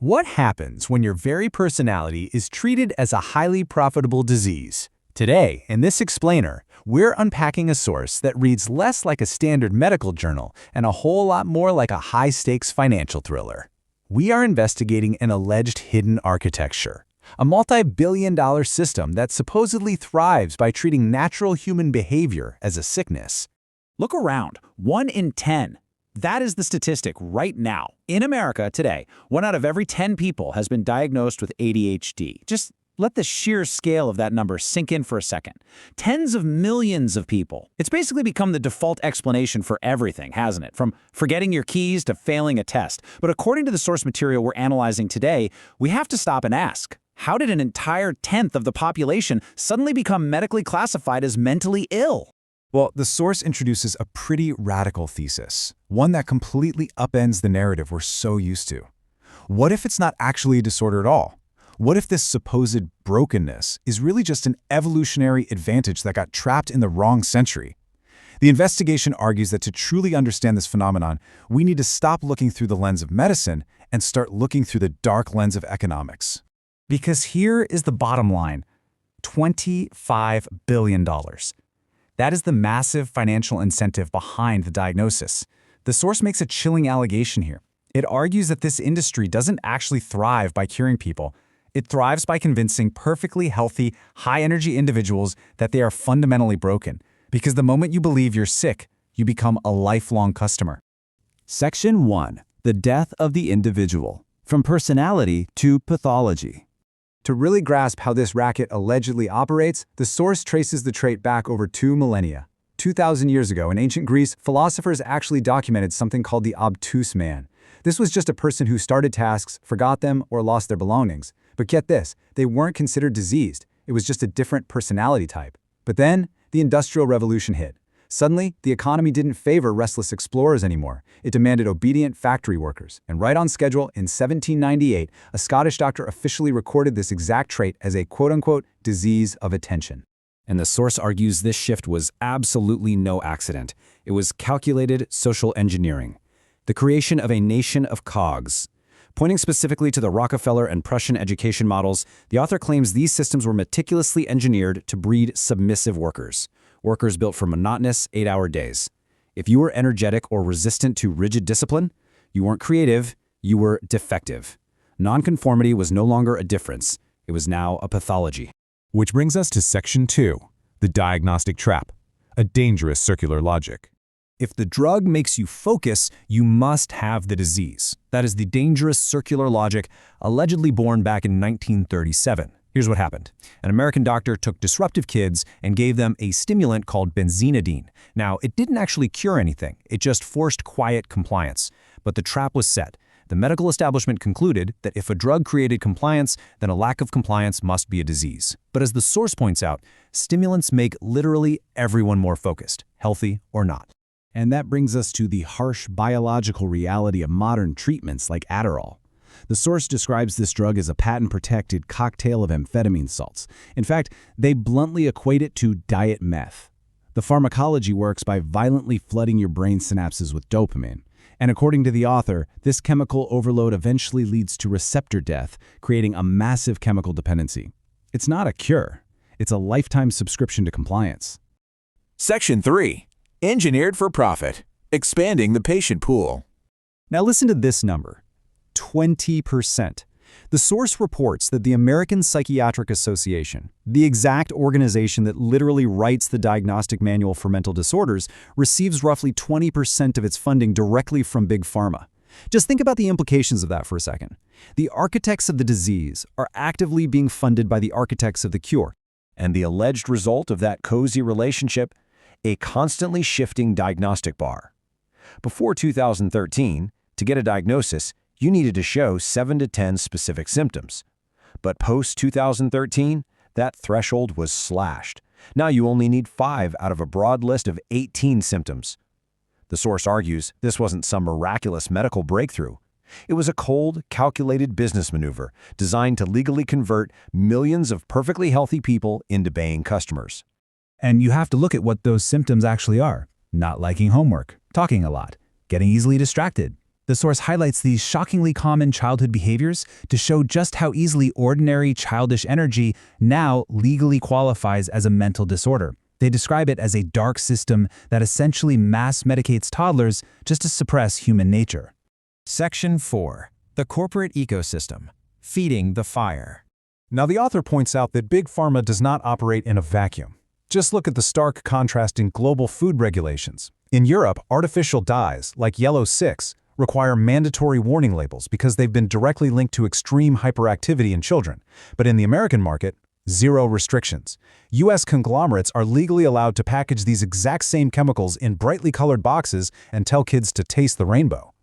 What happens when your very personality is treated as a highly profitable disease? Today, in this explainer, we're unpacking a source that reads less like a standard medical journal and a whole lot more like a high-stakes financial thriller. We are investigating an alleged hidden architecture, a multi-billion-dollar system that supposedly thrives by treating natural human behavior as a sickness. Look around. 1 in 10. That is the statistic right now. In America today, 1 out of every 10 people has been diagnosed with ADHD. Just let the sheer scale of that number sink in for a second. Tens of millions of people. It's basically become the default explanation for everything, hasn't it? From forgetting your keys to failing a test. But according to the source material we're analyzing today, we have to stop and ask, how did an entire tenth of the population suddenly become medically classified as mentally ill? Well, the source introduces a pretty radical thesis, one that completely upends the narrative we're so used to. What if it's not actually a disorder at all? What if this supposed brokenness is really just an evolutionary advantage that got trapped in the wrong century? The investigation argues that to truly understand this phenomenon, we need to stop looking through the lens of medicine and start looking through the dark lens of economics. Because here is the bottom line: $25 billion. That is the massive financial incentive behind the diagnosis. The source makes a chilling allegation here. It argues that this industry doesn't actually thrive by curing people. It thrives by convincing perfectly healthy, high-energy individuals that they are fundamentally broken. Because the moment you believe you're sick, you become a lifelong customer. Section 1. The death of the individual. From personality to pathology. To really grasp how this racket allegedly operates, the source traces the trait back over 2 millennia. 2,000 years ago, in ancient Greece, philosophers actually documented something called the obtuse man. This was just a person who started tasks, forgot them, or lost their belongings. But get this, they weren't considered diseased. It was just a different personality type. But then, the Industrial Revolution hit. Suddenly, the economy didn't favor restless explorers anymore. It demanded obedient factory workers. And right on schedule, in 1798, a Scottish doctor officially recorded this exact trait as a quote-unquote disease of attention. And the source argues this shift was absolutely no accident. It was calculated social engineering. The creation of a nation of cogs. Pointing specifically to the Rockefeller and Prussian education models, the author claims these systems were meticulously engineered to breed submissive workers. Workers built for monotonous 8-hour days. If you were energetic or resistant to rigid discipline, you weren't creative, you were defective. Nonconformity was no longer a difference, it was now a pathology. Which brings us to Section 2, the diagnostic trap, a dangerous circular logic. If the drug makes you focus, you must have the disease. That is the dangerous circular logic allegedly born back in 1937. Here's what happened. An American doctor took disruptive kids and gave them a stimulant called benzonidine. Now, it didn't actually cure anything. It just forced quiet compliance. But the trap was set. The medical establishment concluded that if a drug created compliance, then a lack of compliance must be a disease. But as the source points out, stimulants make literally everyone more focused, healthy or not. And that brings us to the harsh biological reality of modern treatments like Adderall. The source describes this drug as a patent-protected cocktail of amphetamine salts. In fact, they bluntly equate it to diet meth. The pharmacology works by violently flooding your brain synapses with dopamine. And according to the author, this chemical overload eventually leads to receptor death, creating a massive chemical dependency. It's not a cure. It's a lifetime subscription to compliance. Section 3. Engineered for profit. Expanding the patient pool. Now listen to this number. 20%. The source reports that the American Psychiatric Association, the exact organization that literally writes the diagnostic manual for mental disorders, receives roughly 20% of its funding directly from Big Pharma. Just think about the implications of that for a second. The architects of the disease are actively being funded by the architects of the cure. And the alleged result of that cozy relationship? A constantly shifting diagnostic bar. Before 2013, to get a diagnosis, you needed to show 7 to 10 specific symptoms. But post-2013, that threshold was slashed. Now you only need 5 out of a broad list of 18 symptoms. The source argues this wasn't some miraculous medical breakthrough. It was a cold, calculated business maneuver designed to legally convert millions of perfectly healthy people into paying customers. And you have to look at what those symptoms actually are. Not liking homework, talking a lot, getting easily distracted, The source highlights these shockingly common childhood behaviors to show just how easily ordinary childish energy now legally qualifies as a mental disorder. They describe it as a dark system that essentially mass medicates toddlers just to suppress human nature. Section 4. The corporate ecosystem. Feeding the fire. Now, the author points out that Big Pharma does not operate in a vacuum. Just look at the stark contrast in global food regulations. In Europe, artificial dyes, like Yellow 6, require mandatory warning labels because they've been directly linked to extreme hyperactivity in children. But in the American market, zero restrictions. U.S. conglomerates are legally allowed to package these exact same chemicals in brightly colored boxes and tell kids to taste the rainbow.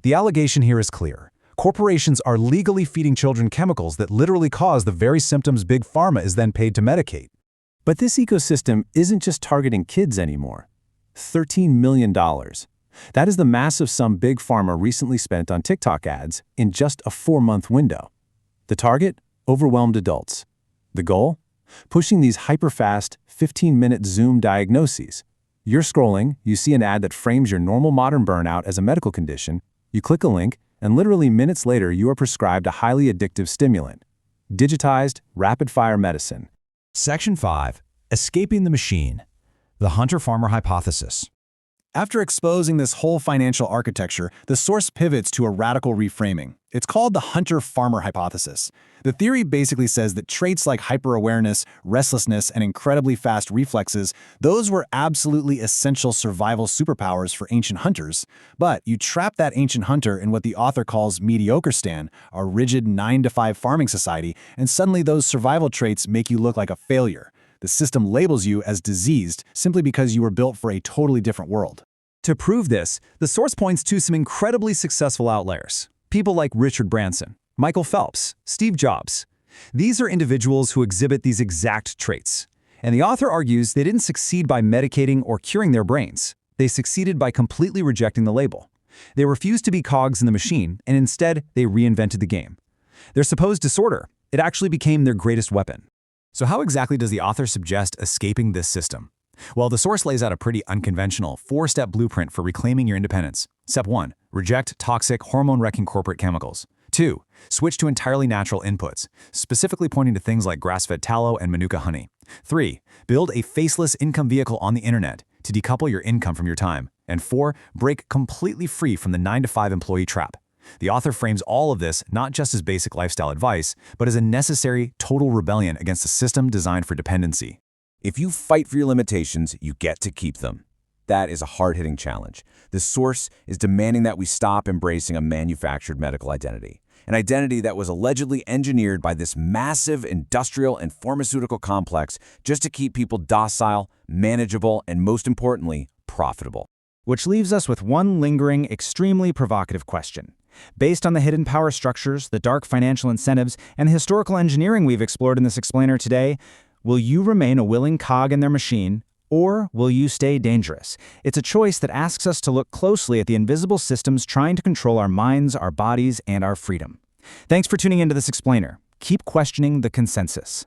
The allegation here is clear. Corporations are legally feeding children chemicals that literally cause the very symptoms Big Pharma is then paid to medicate. But this ecosystem isn't just targeting kids anymore. $13 million. That is the massive sum Big Pharma recently spent on TikTok ads in just a 4-month window. The target? Overwhelmed adults. The goal? Pushing these hyper-fast, 15-minute Zoom diagnoses. You're scrolling, you see an ad that frames your normal modern burnout as a medical condition, you click a link, and literally minutes later you are prescribed a highly addictive stimulant. Digitized, rapid-fire medicine. Section 5. Escaping the machine. The hunter-farmer hypothesis. After exposing this whole financial architecture, the source pivots to a radical reframing. It's called the hunter-farmer hypothesis. The theory basically says that traits like hyper-awareness, restlessness, and incredibly fast reflexes, those were absolutely essential survival superpowers for ancient hunters. But you trap that ancient hunter in what the author calls mediocre stan, a rigid 9-to-5 farming society, and suddenly those survival traits make you look like a failure. The system labels you as diseased simply because you were built for a totally different world. To prove this, the source points to some incredibly successful outliers. People like Richard Branson, Michael Phelps, Steve Jobs. These are individuals who exhibit these exact traits. And the author argues they didn't succeed by medicating or curing their brains. They succeeded by completely rejecting the label. They refused to be cogs in the machine, and instead, they reinvented the game. Their supposed disorder, it actually became their greatest weapon. So how exactly does the author suggest escaping this system? Well, the source lays out a pretty unconventional 4-step blueprint for reclaiming your independence. Step 1. Reject toxic, hormone-wrecking corporate chemicals. 2. Switch to entirely natural inputs, specifically pointing to things like grass-fed tallow and Manuka honey. 3. Build a faceless income vehicle on the internet to decouple your income from your time. And 4. Break completely free from the 9-to-5 employee trap. The author frames all of this not just as basic lifestyle advice, but as a necessary, total rebellion against a system designed for dependency. If you fight for your limitations, you get to keep them. That is a hard-hitting challenge. The source is demanding that we stop embracing a manufactured medical identity, an identity that was allegedly engineered by this massive industrial and pharmaceutical complex just to keep people docile, manageable, and most importantly, profitable. Which leaves us with one lingering, extremely provocative question. Based on the hidden power structures, the dark financial incentives, and the historical engineering we've explored in this explainer today, will you remain a willing cog in their machine, or will you stay dangerous? It's a choice that asks us to look closely at the invisible systems trying to control our minds, our bodies, and our freedom. Thanks for tuning into this explainer. Keep questioning the consensus.